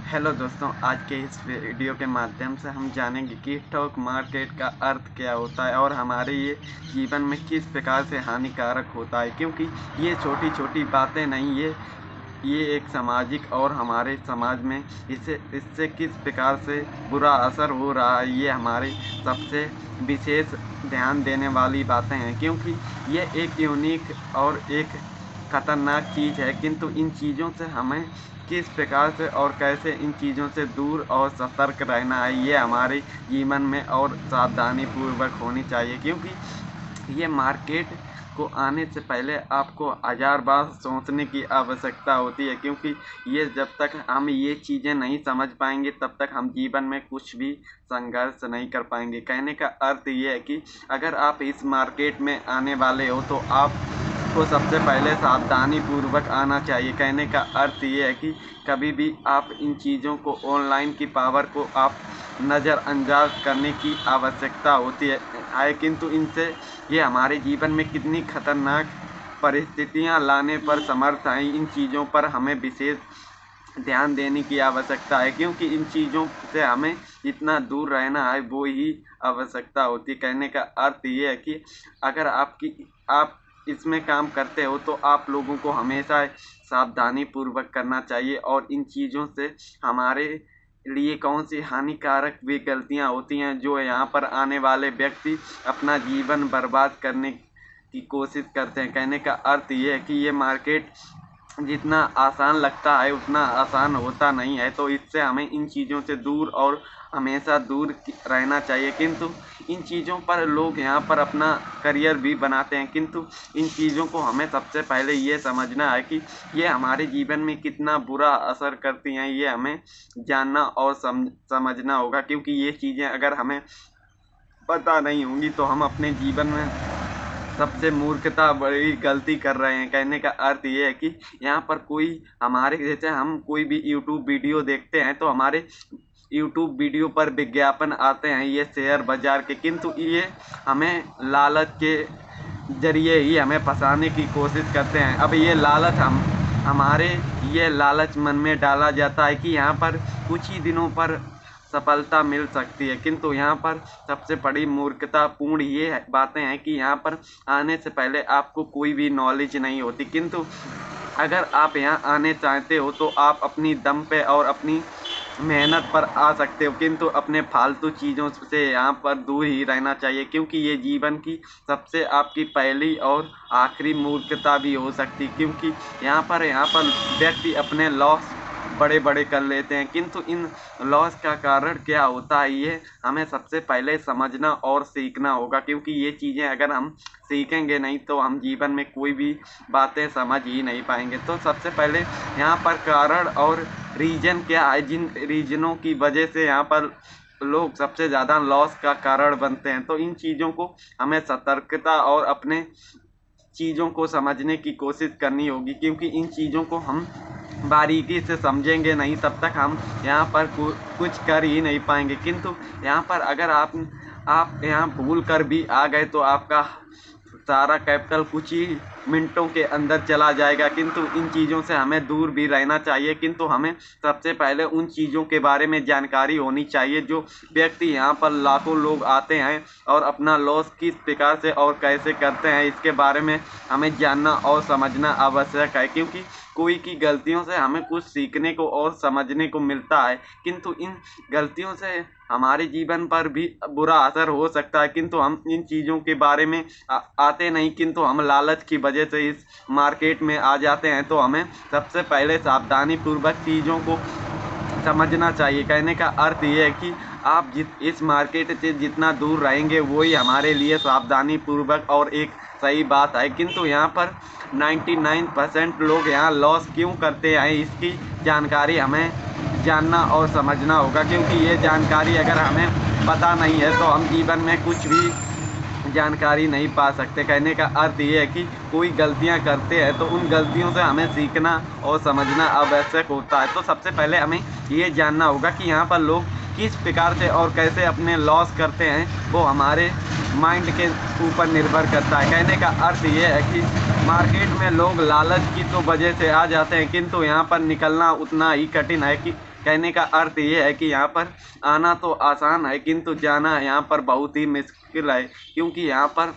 Hello दोस्तों, आज के इस वीडियो के माध्यम से हम जानेंगे कि स्टॉक मार्केट का अर्थ क्या होता है और हमारे ये जीवन में किस प्रकार से हानिकारक होता है। क्योंकि ये छोटी छोटी बातें नहीं, ये एक सामाजिक और हमारे समाज में इससे किस प्रकार से बुरा असर हो रहा है, ये हमारे सबसे विशेष ध्यान देने वाली बातें हैं। क्योंकि ये एक यूनिक और एक खतरनाक चीज़ है, किंतु इन चीज़ों से हमें किस प्रकार से और कैसे इन चीज़ों से दूर और सतर्क रहना है, ये हमारे जीवन में और सावधानी पूर्वक होनी चाहिए। क्योंकि ये मार्केट को आने से पहले आपको हज़ार बार सोचने की आवश्यकता होती है। क्योंकि ये जब तक हम ये चीज़ें नहीं समझ पाएंगे तब तक हम जीवन में कुछ भी संघर्ष नहीं कर पाएंगे। कहने का अर्थ ये है कि अगर आप इस मार्केट में आने वाले हो तो आपको सबसे पहले सावधानी पूर्वक आना चाहिए। कहने का अर्थ ये है कि कभी भी आप इन चीज़ों को, ऑनलाइन की पावर को आप नज़रअंदाज करने की आवश्यकता होती है, किंतु इनसे ये हमारे जीवन में कितनी खतरनाक परिस्थितियां लाने पर समर्थ हैं, इन चीज़ों पर हमें विशेष ध्यान देने की आवश्यकता है। क्योंकि इन चीज़ों से हमें जितना दूर रहना है वो ही आवश्यकता होती है। कहने का अर्थ ये है कि अगर आप इसमें काम करते हो तो आप लोगों को हमेशा सावधानी पूर्वक करना चाहिए और इन चीज़ों से हमारे लिए कौन सी हानिकारक भी गलतियां होती हैं जो यहाँ पर आने वाले व्यक्ति अपना जीवन बर्बाद करने की कोशिश करते हैं। कहने का अर्थ ये है कि ये मार्केट जितना आसान लगता है उतना आसान होता नहीं है, तो इससे हमें इन चीज़ों से दूर और हमेशा दूर रहना चाहिए। किंतु इन चीज़ों पर लोग यहाँ पर अपना करियर भी बनाते हैं, किंतु इन चीज़ों को हमें सबसे पहले ये समझना है कि ये हमारे जीवन में कितना बुरा असर करती हैं, ये हमें जानना और समझना होगा। क्योंकि ये चीज़ें अगर हमें पता नहीं होंगी तो हम अपने जीवन में सबसे मूर्खता बड़ी गलती कर रहे हैं। कहने का अर्थ ये है कि यहाँ पर कोई हमारे जैसे हम कोई भी यूट्यूब वीडियो देखते हैं तो हमारे यूट्यूब वीडियो पर विज्ञापन आते हैं ये शेयर बाजार के, किंतु ये हमें लालच के जरिए ही हमें फंसाने की कोशिश करते हैं। अब ये लालच हमारे ये लालच मन में डाला जाता है कि यहाँ पर कुछ ही दिनों पर सफलता मिल सकती है, किंतु यहाँ पर सबसे बड़ी मूर्खतापूर्ण ये बातें हैं कि यहाँ पर आने से पहले आपको कोई भी नॉलेज नहीं होती। किंतु अगर आप यहाँ आने चाहते हो तो आप अपनी दम पे और अपनी मेहनत पर आ सकते हो, किंतु अपने फालतू चीज़ों से यहाँ पर दूर ही रहना चाहिए। क्योंकि ये जीवन की सबसे आपकी पहली और आखिरी मूर्खता भी हो सकती। क्योंकि यहाँ पर व्यक्ति अपने लॉस बड़े बड़े कर लेते हैं, किंतु इन लॉस का कारण क्या होता है ये हमें सबसे पहले समझना और सीखना होगा। क्योंकि ये चीज़ें अगर हम सीखेंगे नहीं तो हम जीवन में कोई भी बातें समझ ही नहीं पाएंगे। तो सबसे पहले यहाँ पर कारण और रीजन क्या है, जिन रीजनों की वजह से यहाँ पर लोग सबसे ज़्यादा लॉस का कारण बनते हैं, तो इन चीज़ों को हमें सतर्कता और अपने चीज़ों को समझने की कोशिश करनी होगी। क्योंकि इन चीज़ों को हम बारीकी से समझेंगे नहीं तब तक हम यहाँ पर कुछ कर ही नहीं पाएंगे। किंतु यहाँ पर अगर आप यहाँ भूल कर भी आ गए तो आपका सारा कैपिटल कुछ ही मिनटों के अंदर चला जाएगा। किंतु इन चीज़ों से हमें दूर भी रहना चाहिए। किंतु हमें सबसे पहले उन चीज़ों के बारे में जानकारी होनी चाहिए जो व्यक्ति यहाँ पर लाखों लोग आते हैं और अपना लॉस किस प्रकार से और कैसे करते हैं, इसके बारे में हमें जानना और समझना आवश्यक है। क्योंकि कोई की गलतियों से हमें कुछ सीखने को और समझने को मिलता है, किंतु इन गलतियों से हमारे जीवन पर भी बुरा असर हो सकता है। किंतु हम इन चीज़ों के बारे में आते नहीं, किंतु हम लालच की वजह से इस मार्केट में आ जाते हैं। तो हमें सबसे पहले सावधानी पूर्वक चीज़ों को समझना चाहिए। कहने का अर्थ ये है कि आप इस मार्केट से जितना दूर रहेंगे वही हमारे लिए सावधानी पूर्वक और एक सही बात है। किंतु यहाँ पर 99% लोग यहाँ लॉस क्यों करते हैं इसकी जानकारी हमें जानना और समझना होगा। क्योंकि ये जानकारी अगर हमें पता नहीं है तो हम जीवन में कुछ भी जानकारी नहीं पा सकते। कहने का अर्थ ये है कि कोई गलतियां करते हैं तो उन गलतियों से हमें सीखना और समझना आवश्यक होता है। तो सबसे पहले हमें ये जानना होगा कि यहाँ पर लोग किस प्रकार से और कैसे अपने लॉस करते हैं, वो हमारे माइंड के ऊपर निर्भर करता है। कहने का अर्थ ये है कि मार्केट में लोग लालच की तो वजह से आ जाते हैं, किंतु यहाँ पर निकलना उतना ही कठिन है कि कहने का अर्थ ये है कि यहाँ पर आना तो आसान है किंतु जाना यहाँ पर बहुत ही मुश्किल है, क्योंकि यहाँ पर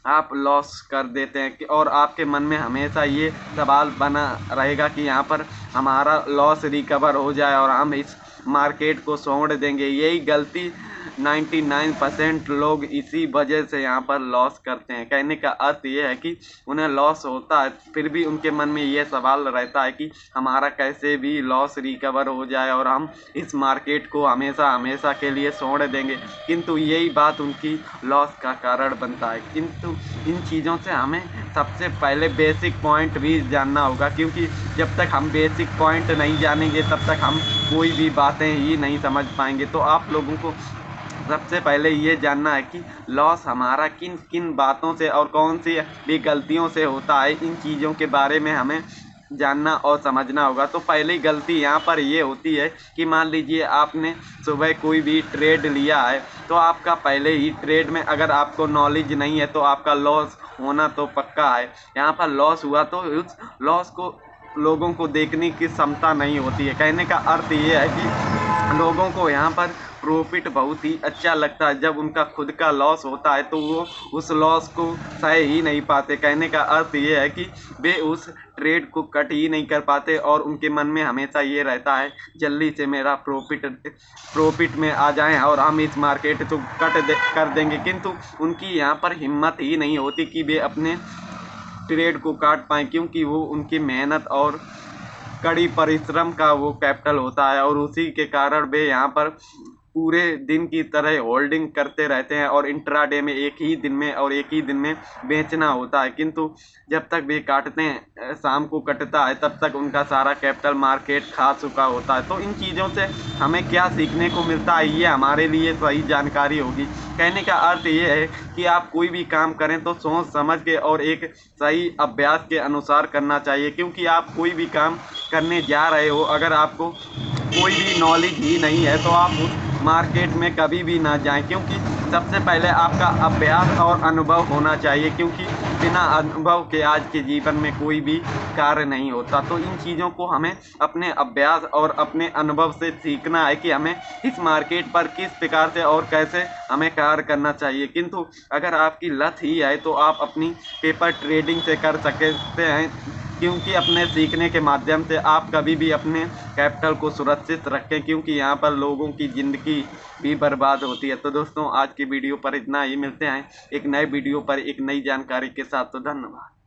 आप लॉस कर देते हैं और आपके मन में हमेशा ये सवाल बना रहेगा कि यहाँ पर हमारा लॉस रिकवर हो जाए और हम इस मार्केट को छोड़ देंगे। यही गलती 99% लोग इसी वजह से यहाँ पर लॉस करते हैं। कहने का अर्थ ये है कि उन्हें लॉस होता है फिर भी उनके मन में ये सवाल रहता है कि हमारा कैसे भी लॉस रिकवर हो जाए और हम इस मार्केट को हमेशा हमेशा के लिए छोड़ देंगे, किंतु यही बात उनकी लॉस का कारण बनता है। किंतु इन चीज़ों से हमें सबसे पहले बेसिक पॉइंट भी जानना होगा, क्योंकि जब तक हम बेसिक पॉइंट नहीं जानेंगे तब तक हम कोई भी बातें ही नहीं समझ पाएंगे। तो आप लोगों को सबसे पहले ये जानना है कि लॉस हमारा किन किन बातों से और कौन सी भी गलतियों से होता है, इन चीज़ों के बारे में हमें जानना और समझना होगा। तो पहली गलती यहाँ पर ये होती है कि मान लीजिए आपने सुबह कोई भी ट्रेड लिया है, तो आपका पहले ही ट्रेड में अगर आपको नॉलेज नहीं है तो आपका लॉस होना तो पक्का है। यहाँ पर लॉस हुआ तो उस लॉस को लोगों को देखने की क्षमता नहीं होती है। कहने का अर्थ ये है कि लोगों को यहाँ पर प्रॉफिट बहुत ही अच्छा लगता है, जब उनका खुद का लॉस होता है तो वो उस लॉस को सह ही नहीं पाते। कहने का अर्थ ये है कि वे उस ट्रेड को कट ही नहीं कर पाते और उनके मन में हमेशा ये रहता है जल्दी से मेरा प्रॉफिट में आ जाएं और हम इस मार्केट को कर देंगे, किंतु उनकी यहाँ पर हिम्मत ही नहीं होती कि वे अपने ट्रेड को काट पाएँ, क्योंकि वो उनकी मेहनत और कड़ी परिश्रम का वो कैपिटल होता है और उसी के कारण वे यहाँ पर पूरे दिन की तरह होल्डिंग करते रहते हैं और इंट्राडे में एक ही दिन में और एक ही दिन में बेचना होता है। किंतु जब तक वे काटते हैं, शाम को कटता है, तब तक उनका सारा कैपिटल मार्केट खा चुका होता है। तो इन चीज़ों से हमें क्या सीखने को मिलता है, ये हमारे लिए सही जानकारी होगी। कहने का अर्थ ये है कि आप कोई भी काम करें तो सोच समझ के और एक सही अभ्यास के अनुसार करना चाहिए, क्योंकि आप कोई भी काम करने जा रहे हो, अगर आपको कोई भी नॉलेज ही नहीं है तो आप उस मार्केट में कभी भी ना जाएं, क्योंकि सबसे पहले आपका अभ्यास और अनुभव होना चाहिए, क्योंकि बिना अनुभव के आज के जीवन में कोई भी कार्य नहीं होता। तो इन चीज़ों को हमें अपने अभ्यास और अपने अनुभव से सीखना है कि हमें इस मार्केट पर किस प्रकार से और कैसे हमें कार्य करना चाहिए। किंतु अगर आपकी लत ही है तो आप अपनी पेपर ट्रेडिंग से कर सकते हैं, क्योंकि अपने सीखने के माध्यम से आप कभी भी अपने कैपिटल को सुरक्षित रखें, क्योंकि यहाँ पर लोगों की ज़िंदगी भी बर्बाद होती है। तो दोस्तों आज की वीडियो पर इतना ही, मिलते हैं एक नए वीडियो पर एक नई जानकारी के साथ। तो धन्यवाद।